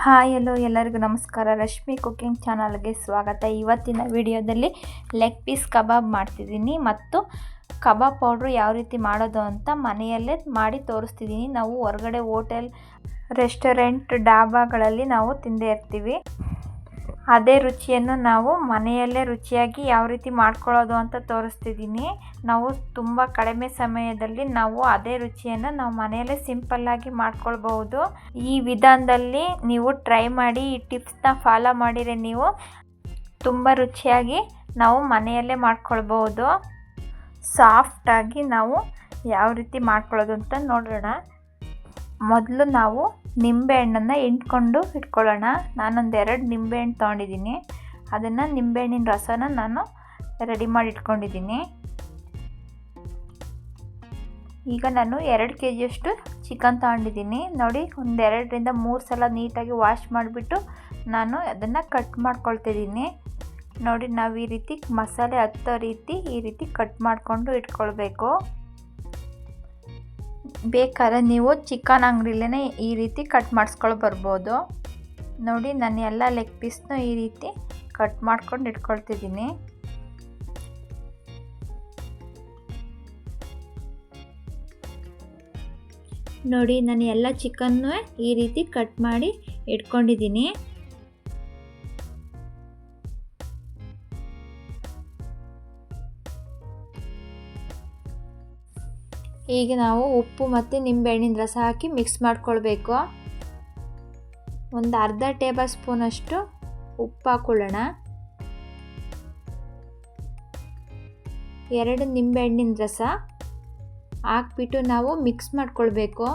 Hi ಎಲ್ಲರಿಗೂ ನಮಸ್ಕಾರ. Rashmi cooking ಚಾನಲ್ಗೆ ಸ್ವಾಗತ. ಇವತ್ತಿನ ವಿಡಿಯೋದಲ್ಲಿ ಲೆಗ್ ಪೀಸ್ ಕಬಾಬ್ ಮಾಡ್ತಿದ್ದೀನಿ ಮತ್ತು ಕಬಾಬ್ ಪೌಡ್ರು ಯಾವ ರೀತಿ ಮಾಡೋದು ಅಂತ ಮನೆಯಲ್ಲೇ ಮಾಡಿ ತೋರಿಸ್ತಿದ್ದೀನಿ. ನಾವು ಹೊರಗಡೆ ಹೋಟೆಲ್, ರೆಸ್ಟೋರೆಂಟ್, ಡಾಬಾಗಳಲ್ಲಿ ನಾವು ತಿಂದೇ ಇರ್ತೀವಿ. ಅದೇ ರುಚಿಯನ್ನು ನಾವು ಮನೆಯಲ್ಲೇ ರುಚಿಯಾಗಿ ಯಾವ ರೀತಿ ಮಾಡ್ಕೊಳ್ಳೋದು ಅಂತ ತೋರಿಸ್ತಿದ್ದೀನಿ. ನಾವು ತುಂಬ ಕಡಿಮೆ ಸಮಯದಲ್ಲಿ ನಾವು ಅದೇ ರುಚಿಯನ್ನು ನಾವು ಮನೆಯಲ್ಲೇ ಸಿಂಪಲ್ಲಾಗಿ ಮಾಡ್ಕೊಳ್ಬಹುದು. ಈ ವಿಧಾನದಲ್ಲಿ ನೀವು ಟ್ರೈ ಮಾಡಿ, ಈ ಟಿಪ್ಸ್ನ ಫಾಲೋ ಮಾಡಿದರೆ ನೀವು ತುಂಬ ರುಚಿಯಾಗಿ ನಾವು ಮನೆಯಲ್ಲೇ ಮಾಡ್ಕೊಳ್ಬಹುದು. ಸಾಫ್ಟಾಗಿ ನಾವು ಯಾವ ರೀತಿ ಮಾಡ್ಕೊಳ್ಳೋದು ಅಂತ ನೋಡೋಣ. ಮೊದಲು ನಾವು ನಿಂಬೆಹಣ್ಣನ್ನು ಹಿಂಡ್ಕೊಂಡು ಇಟ್ಕೊಳ್ಳೋಣ. ನಾನೊಂದು 2 ನಿಂಬೆಹಣ್ಣು ತೊಗೊಂಡಿದ್ದೀನಿ. ಅದನ್ನು ನಿಂಬೆಹಣ್ಣಿನ ರಸನ ನಾನು ರೆಡಿ ಮಾಡಿ ಇಟ್ಕೊಂಡಿದ್ದೀನಿ. ಈಗ ನಾನು 2 kg ಚಿಕನ್ ತೊಗೊಂಡಿದ್ದೀನಿ. ನೋಡಿ, ಒಂದು 2ರಿಂದ 3 ಸಲ ನೀಟಾಗಿ ವಾಶ್ ಮಾಡಿಬಿಟ್ಟು ನಾನು ಅದನ್ನು ಕಟ್ ಮಾಡ್ಕೊಳ್ತಿದ್ದೀನಿ. ನೋಡಿ, ನಾವು ಈ ರೀತಿ ಮಸಾಲೆ ಹತ್ತೋ ರೀತಿ ಈ ರೀತಿ ಕಟ್ ಮಾಡಿಕೊಂಡು ಇಟ್ಕೊಳ್ಬೇಕು. ಬೇಕಾದ್ರೆ ನೀವು ಚಿಕನ್ ಅಂಗಡಿಲೇ ಈ ರೀತಿ ಕಟ್ ಮಾಡಿಸ್ಕೊಂಡು ಬರ್ಬೋದು. ನೋಡಿ, ನಾನು ಎಲ್ಲ ಲೆಗ್ ಪೀಸ್ನು ಈ ರೀತಿ ಕಟ್ ಮಾಡ್ಕೊಂಡು ಇಟ್ಕೊಳ್ತಿದ್ದೀನಿ. ನೋಡಿ, ನಾನು ಎಲ್ಲ ಚಿಕನ್ನು ಈ ರೀತಿ ಕಟ್ ಮಾಡಿ ಇಟ್ಕೊಂಡಿದ್ದೀನಿ. ಈಗ ನಾವು ಉಪ್ಪು ಮತ್ತು ನಿಂಬೆಹಣ್ಣಿನ ರಸ ಹಾಕಿ ಮಿಕ್ಸ್ ಮಾಡ್ಕೊಳ್ಬೇಕು. ಒಂದು ಅರ್ಧ ಟೇಬಲ್ ಸ್ಪೂನಷ್ಟು ಉಪ್ಪು ಹಾಕೊಳ್ಳೋಣ. 2 ನಿಂಬೆಹಣ್ಣಿನ ರಸ ಹಾಕ್ಬಿಟ್ಟು ನಾವು ಮಿಕ್ಸ್ ಮಾಡ್ಕೊಳ್ಬೇಕು.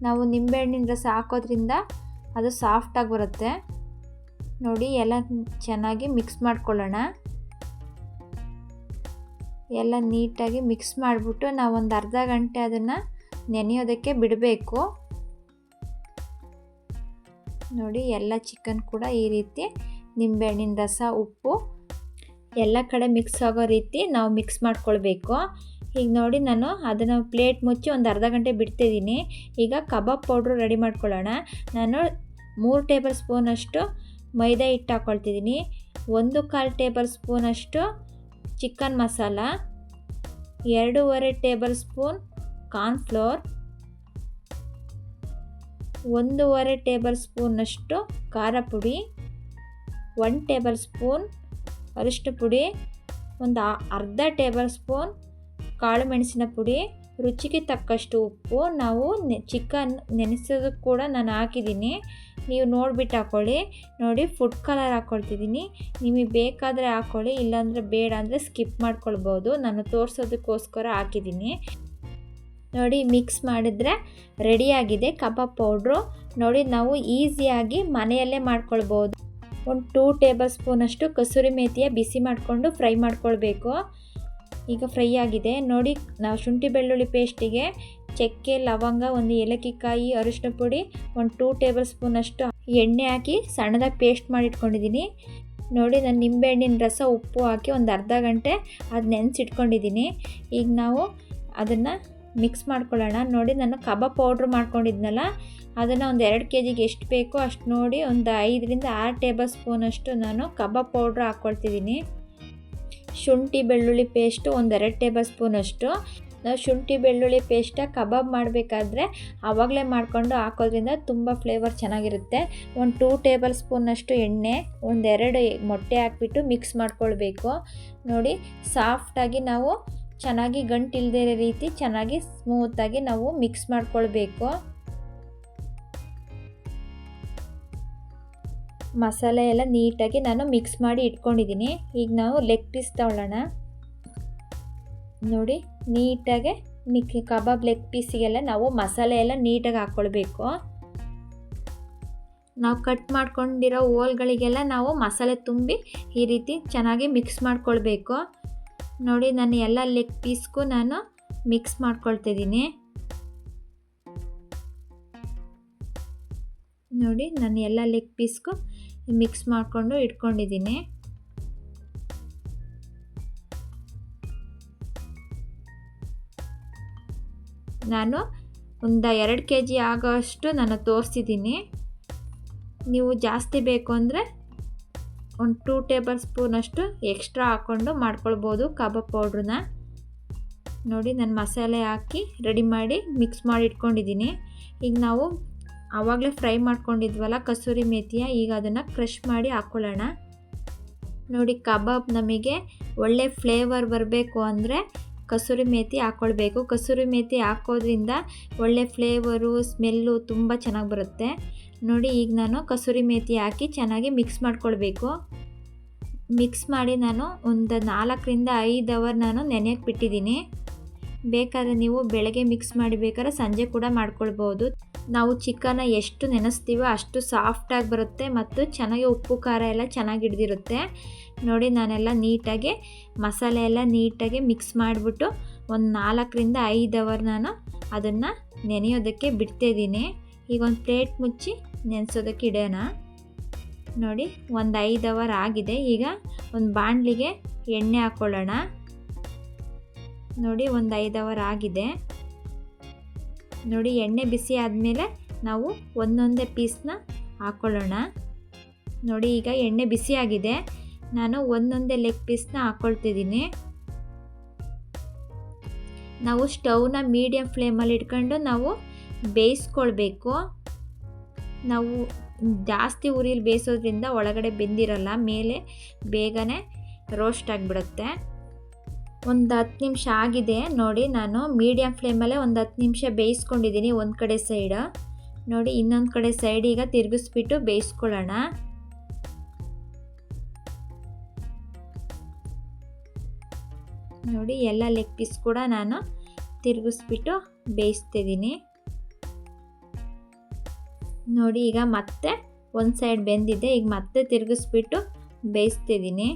ನಾವು ನಿಂಬೆಹಣ್ಣಿನ ರಸ ಹಾಕೋದ್ರಿಂದ ಅದು ಸಾಫ್ಟಾಗಿ ಬರುತ್ತೆ. ನೋಡಿ, ಎಲ್ಲ ಚೆನ್ನಾಗಿ ಮಿಕ್ಸ್ ಮಾಡ್ಕೊಳ್ಳೋಣ. ಎಲ್ಲ ನೀಟಾಗಿ ಮಿಕ್ಸ್ ಮಾಡಿಬಿಟ್ಟು ನಾವು ಒಂದು ಅರ್ಧ ಗಂಟೆ ಅದನ್ನು ನೆನೆಯೋದಕ್ಕೆ ಬಿಡಬೇಕು. ನೋಡಿ, ಎಲ್ಲ ಚಿಕನ್ ಕೂಡ ಈ ರೀತಿ ನಿಂಬೆಹಣ್ಣಿನ ರಸ, ಉಪ್ಪು ಎಲ್ಲ ಕಡೆ ಮಿಕ್ಸ್ ಆಗೋ ರೀತಿ ನಾವು ಮಿಕ್ಸ್ ಮಾಡ್ಕೊಳ್ಬೇಕು. ಈಗ ನೋಡಿ, ನಾನು ಅದನ್ನು ಪ್ಲೇಟ್ ಮುಚ್ಚಿ ಒಂದು ಅರ್ಧ ಗಂಟೆ ಬಿಡ್ತಿದ್ದೀನಿ. ಈಗ ಕಬಾಬ್ ಪೌಡ್ರು ರೆಡಿ ಮಾಡ್ಕೊಳ್ಳೋಣ. ನಾನು 3 ಟೇಬಲ್ ಸ್ಪೂನಷ್ಟು ಮೈದಾ ಹಿಟ್ಟು ಹಾಕ್ಕೊಳ್ತಿದ್ದೀನಿ. 1/4 ಟೇಬಲ್ ಸ್ಪೂನಷ್ಟು chicken masala, 2.5 table spoon cornflour, 1.5 table ಸ್ಪೂನಷ್ಟು ಖಾರ ಪುಡಿ, 1 ಟೇಬಲ್ ಸ್ಪೂನ್ ಅರಿಶಿನ ಪುಡಿ, ಒಂದು ಅರ್ಧ ಟೇಬಲ್ ಸ್ಪೂನ್ ಕಾಳು ಮೆಣಸಿನ ಪುಡಿ, ರುಚಿಗೆ ತಕ್ಕಷ್ಟು ಉಪ್ಪು. ನಾವು ಚಿಕನ್ ನೆನೆಸೋದಕ್ಕೆ ಕೂಡ ನಾನು ಹಾಕಿದ್ದೀನಿ, ನೀವು ನೋಡಿಬಿಟ್ಟು ಹಾಕ್ಕೊಳ್ಳಿ. ನೋಡಿ, ಫುಡ್ ಕಲರ್ ಹಾಕ್ಕೊಳ್ತಿದ್ದೀನಿ. ನಿಮಗೆ ಬೇಕಾದರೆ ಹಾಕ್ಕೊಳ್ಳಿ, ಇಲ್ಲಾಂದರೆ ಬೇಡ ಅಂದರೆ ಸ್ಕಿಪ್ ಮಾಡ್ಕೊಳ್ಬೋದು. ನಾನು ತೋರಿಸೋದಕ್ಕೋಸ್ಕರ ಹಾಕಿದ್ದೀನಿ. ನೋಡಿ, ಮಿಕ್ಸ್ ಮಾಡಿದ್ರೆ ರೆಡಿಯಾಗಿದೆ ಕಬಾಬ್ ಪೌಡ್ರು. ನೋಡಿ, ನಾವು ಈಸಿಯಾಗಿ ಮನೆಯಲ್ಲೇ ಮಾಡ್ಕೊಳ್ಬೋದು. ಒಂದು 2 ಟೇಬಲ್ ಸ್ಪೂನಷ್ಟು ಕಸೂರಿ ಮೇಥಿಯ ಬಿಸಿ ಮಾಡಿಕೊಂಡು ಫ್ರೈ ಮಾಡ್ಕೊಳ್ಬೇಕು. ಈಗ ಫ್ರೈ ಆಗಿದೆ. ನೋಡಿ, ನಾವು ಶುಂಠಿ ಬೆಳ್ಳುಳ್ಳಿ ಪೇಸ್ಟಿಗೆ ಚಕ್ಕೆ, ಲವಂಗ, ಒಂದು ಏಲಕ್ಕಿಕಾಯಿ, ಅರಿಶಿನ ಪುಡಿ, ಒಂದು 2 ಟೇಬಲ್ ಸ್ಪೂನಷ್ಟು ಎಣ್ಣೆ ಹಾಕಿ ಸಣ್ಣದಾಗಿ ಪೇಸ್ಟ್ ಮಾಡಿ ಇಟ್ಕೊಂಡಿದ್ದೀನಿ. ನೋಡಿ, ನಾನು ನಿಂಬೆಹಣ್ಣಿನ ರಸ, ಉಪ್ಪು ಹಾಕಿ ಒಂದು ಅರ್ಧ ಗಂಟೆ ಅದು ನೆನೆಸಿಟ್ಕೊಂಡಿದ್ದೀನಿ. ಈಗ ನಾವು ಅದನ್ನು ಮಿಕ್ಸ್ ಮಾಡ್ಕೊಳ್ಳೋಣ. ನೋಡಿ, ನಾನು ಕಬಾಬ್ ಪೌಡ್ರ್ ಮಾಡ್ಕೊಂಡಿದ್ನಲ್ಲ, ಅದನ್ನು ಒಂದು 2 kgಗೆ ಎಷ್ಟು ಬೇಕೋ ಅಷ್ಟು ನೋಡಿ ಒಂದು 5ರಿಂದ 6 ಟೇಬಲ್ ಸ್ಪೂನಷ್ಟು ನಾನು ಕಬಾಬ್ ಪೌಡ್ರ್ ಹಾಕ್ಕೊಳ್ತಿದ್ದೀನಿ. ಶುಂಠಿ ಬೆಳ್ಳುಳ್ಳಿ ಪೇಸ್ಟು ಒಂದು 2 ಟೇಬಲ್ ಸ್ಪೂನಷ್ಟು. ನಾವು ಶುಂಠಿ ಬೆಳ್ಳುಳ್ಳಿ ಪೇಸ್ಟ ಕಬಾಬ್ ಮಾಡಬೇಕಾದ್ರೆ ಆವಾಗಲೇ ಮಾಡಿಕೊಂಡು ಹಾಕೋದ್ರಿಂದ ತುಂಬ ಫ್ಲೇವರ್ ಚೆನ್ನಾಗಿರುತ್ತೆ. ಒಂದು 2 ಟೇಬಲ್ ಸ್ಪೂನಷ್ಟು ಎಣ್ಣೆ, ಒಂದು 2 ಮೊಟ್ಟೆ ಹಾಕ್ಬಿಟ್ಟು ಮಿಕ್ಸ್ ಮಾಡ್ಕೊಳ್ಬೇಕು. ನೋಡಿ, ಸಾಫ್ಟಾಗಿ ನಾವು ಚೆನ್ನಾಗಿ ಗಂಟಿಲ್ಲದೆ ಇರೋ ರೀತಿ ಚೆನ್ನಾಗಿ ಸ್ಮೂತಾಗಿ ನಾವು ಮಿಕ್ಸ್ ಮಾಡ್ಕೊಳ್ಬೇಕು. ಮಸಾಲೆ ಎಲ್ಲ ನೀಟಾಗಿ ನಾನು ಮಿಕ್ಸ್ ಮಾಡಿ ಇಟ್ಕೊಂಡಿದ್ದೀನಿ. ಈಗ ನಾವು ಲೆಗ್ ಪೀಸ್ ತಗೊಳ್ಳೋಣ. ನೋಡಿ, ನೀಟಾಗಿ ಕಬಾಬ್ ಲೆಗ್ ಪೀಸಿಗೆಲ್ಲ ನಾವು ಮಸಾಲೆ ಎಲ್ಲ ನೀಟಾಗಿ ಹಾಕ್ಕೊಳ್ಬೇಕು. ನಾವು ಕಟ್ ಮಾಡ್ಕೊಂಡಿರೋ ಹೋಲ್ಗಳಿಗೆಲ್ಲ ನಾವು ಮಸಾಲೆ ತುಂಬಿ ಈ ರೀತಿ ಚೆನ್ನಾಗಿ ಮಿಕ್ಸ್ ಮಾಡ್ಕೊಳ್ಬೇಕು. ನೋಡಿ, ನಾನು ಎಲ್ಲ ಲೆಗ್ ಪೀಸ್ಗೂ ನಾನು ಮಿಕ್ಸ್ ಮಾಡ್ಕೊಳ್ತಿದ್ದೀನಿ. ನೋಡಿ, ನಾನು ಎಲ್ಲ ಲೆಗ್ ಪೀಸ್ಗೂ ಮಿಕ್ಸ್ ಮಾಡಿಕೊಂಡು ಇಟ್ಕೊಂಡಿದ್ದೀನಿ. ನಾನು ಒಂದು 2 kg ಆಗೋಷ್ಟು ನಾನು ತೋರಿಸಿದ್ದೀನಿ. ನೀವು ಜಾಸ್ತಿ ಬೇಕು ಅಂದರೆ ಒಂದು 2 ಟೇಬಲ್ ಸ್ಪೂನಷ್ಟು ಎಕ್ಸ್ಟ್ರಾ ಹಾಕ್ಕೊಂಡು ಮಾಡ್ಕೊಳ್ಬೋದು ಕಬಾಬ್ ಪೌಡ್ರನ್ನ. ನೋಡಿ ನಾನು ಮಸಾಲೆ ಹಾಕಿ ರೆಡಿ ಮಾಡಿ ಮಿಕ್ಸ್ ಮಾಡಿ ಇಟ್ಕೊಂಡಿದ್ದೀನಿ. ಈಗ ನಾವು ಆವಾಗಲೇ ಫ್ರೈ ಮಾಡ್ಕೊಂಡಿದ್ವಲ್ಲ ಕಸೂರಿ ಮೇಥಿಯ, ಈಗ ಅದನ್ನು ಕ್ರಷ್ ಮಾಡಿ ಹಾಕ್ಕೊಳ್ಳೋಣ. ನೋಡಿ ಕಬಾಬ್ ನಮಗೆ ಒಳ್ಳೆ ಫ್ಲೇವರ್ ಬರಬೇಕು ಅಂದರೆ ಕಸೂರಿ ಮೇಥಿ ಹಾಕ್ಕೊಳ್ಬೇಕು. ಕಸೂರಿ ಮೇಥಿ ಹಾಕೋದ್ರಿಂದ ಒಳ್ಳೆ ಫ್ಲೇವರು ಸ್ಮೆಲ್ಲು ತುಂಬ ಚೆನ್ನಾಗಿ ಬರುತ್ತೆ. ನೋಡಿ ಈಗ ನಾನು ಕಸೂರಿ ಮೇಥಿ ಹಾಕಿ ಚೆನ್ನಾಗಿ ಮಿಕ್ಸ್ ಮಾಡ್ಕೊಳ್ಬೇಕು. ಮಿಕ್ಸ್ ಮಾಡಿ ನಾನು ಒಂದು 4ರಿಂದ 5 ಅವರ್ ನಾನು ನೆನೆಯಕ್ಕೆ ಬಿಟ್ಟಿದ್ದೀನಿ. ಬೇಕಾದರೆ ನೀವು ಬೆಳಗ್ಗೆ ಮಿಕ್ಸ್ ಮಾಡಿ ಬೇಕಾದ್ರೆ ಸಂಜೆ ಕೂಡ ಮಾಡ್ಕೊಳ್ಬೋದು. ನಾವು ಚಿಕನ್ನ ಎಷ್ಟು ನೆನೆಸ್ತೀವೋ ಅಷ್ಟು ಸಾಫ್ಟಾಗಿ ಬರುತ್ತೆ ಮತ್ತು ಚೆನ್ನಾಗಿ ಉಪ್ಪು ಖಾರ ಎಲ್ಲ ಚೆನ್ನಾಗಿ ಹಿಡ್ದಿರುತ್ತೆ. ನೋಡಿ ನಾನೆಲ್ಲ ನೀಟಾಗಿ ಮಸಾಲೆ ಎಲ್ಲ ನೀಟಾಗಿ ಮಿಕ್ಸ್ ಮಾಡಿಬಿಟ್ಟು ಒಂದು 4ರಿಂದ 5 ಅವರ್ ನಾನು ಅದನ್ನು ನೆನೆಯೋದಕ್ಕೆ ಬಿಡ್ತಾಯಿದ್ದೀನಿ. ಈಗ ಒಂದು ಪ್ಲೇಟ್ ಮುಚ್ಚಿ ನೆನೆಸೋದಕ್ಕೆ ಇಡೋಣ. ನೋಡಿ ಒಂದು 5 ಅವರ್ ಆಗಿದೆ. ಈಗ ಒಂದು ಬಾಣಲಿಗೆ ಎಣ್ಣೆ ಹಾಕ್ಕೊಳ್ಳೋಣ. ನೋಡಿ ಒಂದು 5 ಅವರ್ ಆಗಿದೆ. ನೋಡಿ ಎಣ್ಣೆ ಬಿಸಿ ಆದಮೇಲೆ ನಾವು ಒಂದೊಂದೇ ಪೀಸ್ನ ಹಾಕ್ಕೊಳ್ಳೋಣ. ನೋಡಿ ಈಗ ಎಣ್ಣೆ ಬಿಸಿ ಆಗಿದೆ. ನಾನು ಒಂದೊಂದೇ ಲೆಗ್ ಪೀಸ್ನ ಹಾಕ್ಕೊಳ್ತಿದ್ದೀನಿ. ನಾವು ಸ್ಟವ್ನ ಮೀಡಿಯಮ್ ಫ್ಲೇಮಲ್ಲಿ ಇಟ್ಕೊಂಡು ನಾವು ಬೇಯಿಸ್ಕೊಳ್ಬೇಕು. ನಾವು ಜಾಸ್ತಿ ಉರಿಲಿ ಬೇಯಿಸೋದ್ರಿಂದ ಒಳಗಡೆ ಬೆಂದಿರಲ್ಲ, ಮೇಲೆ ಬೇಗನೆ ರೋಸ್ಟ್ ಆಗಿಬಿಡುತ್ತೆ. ಒಂದು 10 ನಿಮಿಷ ಆಗಿದೆ. ನೋಡಿ ನಾನು ಮೀಡಿಯಮ್ ಫ್ಲೇಮಲ್ಲೇ ಒಂದು 10 ನಿಮಿಷ ಬೇಯಿಸ್ಕೊಂಡಿದ್ದೀನಿ ಒಂದು ಕಡೆ ಸೈಡ್. ನೋಡಿ ಇನ್ನೊಂದು ಕಡೆ ಸೈಡ್ ಈಗ ತಿರುಗಿಸ್ಬಿಟ್ಟು ಬೇಯಿಸ್ಕೊಳ್ಳೋಣ. ನೋಡಿ ಎಲ್ಲ ಲೆಗ್ ಪೀಸ್ ಕೂಡ ನಾನು ತಿರುಗಿಸ್ಬಿಟ್ಟು ಬೇಯಿಸ್ತಿದ್ದೀನಿ. ನೋಡಿ ಈಗ ಮತ್ತೆ ಒಂದು ಸೈಡ್ ಬೆಂದಿದೆ. ಈಗ ಮತ್ತೆ ತಿರುಗಿಸ್ಬಿಟ್ಟು ಬೇಯಿಸ್ತಿದ್ದೀನಿ.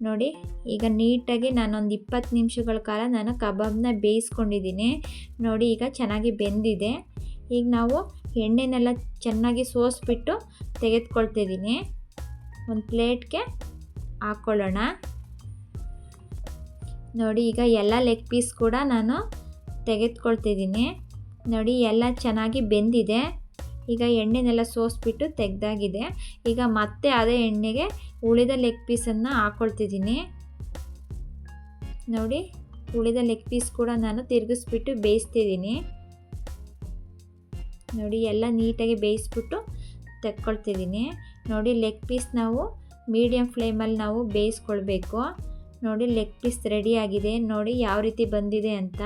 ನೋಡಿ ಈಗ ನೀಟಾಗಿ ನಾನೊಂದು 20 ನಿಮಿಷಗಳ ಕಾಲ ನಾನು ಕಬಾಬ್ನ ಬೇಯಿಸ್ಕೊಂಡಿದ್ದೀನಿ. ನೋಡಿ ಈಗ ಚೆನ್ನಾಗಿ ಬೆಂದಿದೆ. ಈಗ ನಾವು ಎಣ್ಣೆನೆಲ್ಲ ಚೆನ್ನಾಗಿ ಸೋಸಿಬಿಟ್ಟು ತೆಗೆದುಕೊಳ್ತಿದ್ದೀನಿ. ಒಂದು ಪ್ಲೇಟ್ಗೆ ಹಾಕ್ಕೊಳ್ಳೋಣ. ನೋಡಿ ಈಗ ಎಲ್ಲ ಲೆಗ್ ಪೀಸ್ ಕೂಡ ನಾನು ತೆಗೆದುಕೊಳ್ತಿದ್ದೀನಿ. ನೋಡಿ ಎಲ್ಲ ಚೆನ್ನಾಗಿ ಬೆಂದಿದೆ. ಈಗ ಎಣ್ಣೆನೆಲ್ಲ ಸೋಸಿಬಿಟ್ಟು ತೆಗೆದಾಗಿದೆ. ಈಗ ಮತ್ತೆ ಅದೇ ಎಣ್ಣೆಗೆ ಉಳಿದ ಲೆಗ್ ಪೀಸನ್ನು ಹಾಕ್ಕೊಳ್ತಿದ್ದೀನಿ. ನೋಡಿ ಉಳಿದ ಲೆಗ್ ಪೀಸ್ ಕೂಡ ನಾನು ತಿರುಗಿಸ್ಬಿಟ್ಟು ಬೇಯಿಸ್ತಿದ್ದೀನಿ. ನೋಡಿ ಎಲ್ಲ ನೀಟಾಗಿ ಬೇಯಿಸ್ಬಿಟ್ಟು ತೆಕ್ಕೊಳ್ತಿದ್ದೀನಿ. ನೋಡಿ ಲೆಗ್ ಪೀಸ್ ನಾವು ಮೀಡಿಯಮ್ ಫ್ಲೇಮಲ್ಲಿ ನಾವು ಬೇಯಿಸ್ಕೊಳ್ಬೇಕು. ನೋಡಿ ಲೆಗ್ ಪೀಸ್ ರೆಡಿಯಾಗಿದೆ. ನೋಡಿ ಯಾವ ರೀತಿ ಬಂದಿದೆ ಅಂತ.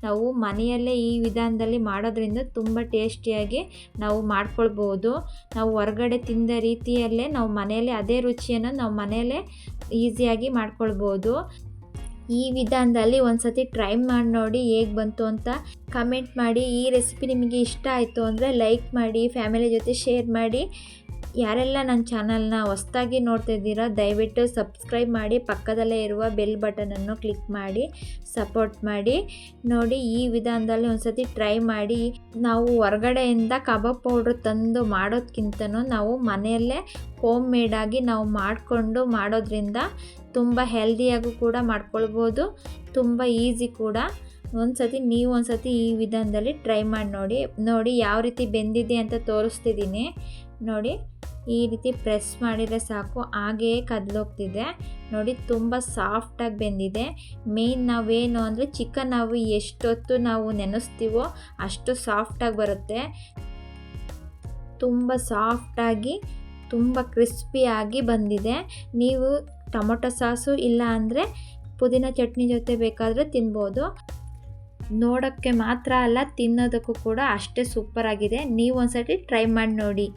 ನಾವು ಮನೆಯಲ್ಲೇ ಈ ವಿಧಾನದಲ್ಲಿ ಮಾಡೋದ್ರಿಂದ ತುಂಬ ಟೇಸ್ಟಿಯಾಗಿ ನಾವು ಮಾಡ್ಕೊಳ್ಬೋದು. ನಾವು ಹೊರಗಡೆ ತಿಂದ ರೀತಿಯಲ್ಲೇ ನಾವು ಮನೆಯಲ್ಲೇ ಅದೇ ರುಚಿಯನ್ನು ನಾವು ಮನೆಯಲ್ಲೇ ಈಸಿಯಾಗಿ ಮಾಡ್ಕೊಳ್ಬೋದು. ಈ ವಿಧಾನದಲ್ಲಿ ಒಂದು ಸತಿ ಟ್ರೈ ಮಾಡಿ ನೋಡಿ ಹೇಗೆ ಬಂತು ಅಂತ ಕಮೆಂಟ್ ಮಾಡಿ. ಈ ರೆಸಿಪಿ ನಿಮಗೆ ಇಷ್ಟ ಆಯಿತು ಅಂದರೆ ಲೈಕ್ ಮಾಡಿ, ಫ್ಯಾಮಿಲಿ ಜೊತೆ ಶೇರ್ ಮಾಡಿ. ಯಾರೆಲ್ಲ ನನ್ನ ಚಾನಲ್ನ ಹೊಸದಾಗಿ ನೋಡ್ತಾ ಇದ್ದೀರಾ ದಯವಿಟ್ಟು ಸಬ್ಸ್ಕ್ರೈಬ್ ಮಾಡಿ, ಪಕ್ಕದಲ್ಲೇ ಇರುವ ಬೆಲ್ ಬಟನನ್ನು ಕ್ಲಿಕ್ ಮಾಡಿ ಸಪೋರ್ಟ್ ಮಾಡಿ. ನೋಡಿ ಈ ವಿಧಾನದಲ್ಲಿ ಒಂದು ಸತಿ ಟ್ರೈ ಮಾಡಿ. ನಾವು ಹೊರಗಡೆಯಿಂದ ಕಬಾಬ್ ಪೌಡ್ರ್ ತಂದು ಮಾಡೋದಕ್ಕಿಂತನೂ ನಾವು ಮನೆಯಲ್ಲೇ ಹೋಮ್ ಮೇಡಾಗಿ ನಾವು ಮಾಡಿಕೊಂಡು ಮಾಡೋದ್ರಿಂದ ತುಂಬ ಹೆಲ್ದಿಯಾಗೂ ಕೂಡ ಮಾಡ್ಕೊಳ್ಬೋದು, ತುಂಬ ಈಸಿ ಕೂಡ. ನೀವು ಒಂದು ಸತಿ ಈ ವಿಧಾನದಲ್ಲಿ ಟ್ರೈ ಮಾಡಿ ನೋಡಿ. ನೋಡಿ ಯಾವ ರೀತಿ ಬೆಂದಿದೆ ಅಂತ ತೋರಿಸ್ತಿದ್ದೀನಿ. ನೋಡಿ ಈ ರೀತಿ ಪ್ರೆಸ್ ಮಾಡಿದರೆ ಸಾಕು, ಹಾಗೆಯೇ ಕದಲೋಗ್ತಿದೆ. ನೋಡಿ ತುಂಬ ಸಾಫ್ಟಾಗಿ ಬೆಂದಿದೆ. ಮೇಯ್ನ್ ನಾವೇನು ಅಂದರೆ ಚಿಕನ್ ನಾವು ಎಷ್ಟೊತ್ತು ನಾವು ನೆನೆಸ್ತೀವೋ ಅಷ್ಟು ಸಾಫ್ಟಾಗಿ ಬರುತ್ತೆ. ತುಂಬ ಸಾಫ್ಟಾಗಿ ತುಂಬ ಕ್ರಿಸ್ಪಿಯಾಗಿ ಬಂದಿದೆ. ನೀವು ಟೊಮೊಟೊ ಸಾಸು ಇಲ್ಲ ಅಂದರೆ ಪುದೀನ ಚಟ್ನಿ ಜೊತೆ ಬೇಕಾದರೆ ತಿನ್ಬೋದು. ನೋಡೋಕ್ಕೆ ಮಾತ್ರ ಅಲ್ಲ, ತಿನ್ನೋದಕ್ಕೂ ಕೂಡ ಅಷ್ಟೇ ಸೂಪರಾಗಿದೆ. ನೀವು ಒಂದು ಸತಿ ಟ್ರೈ ಮಾಡಿ ನೋಡಿ.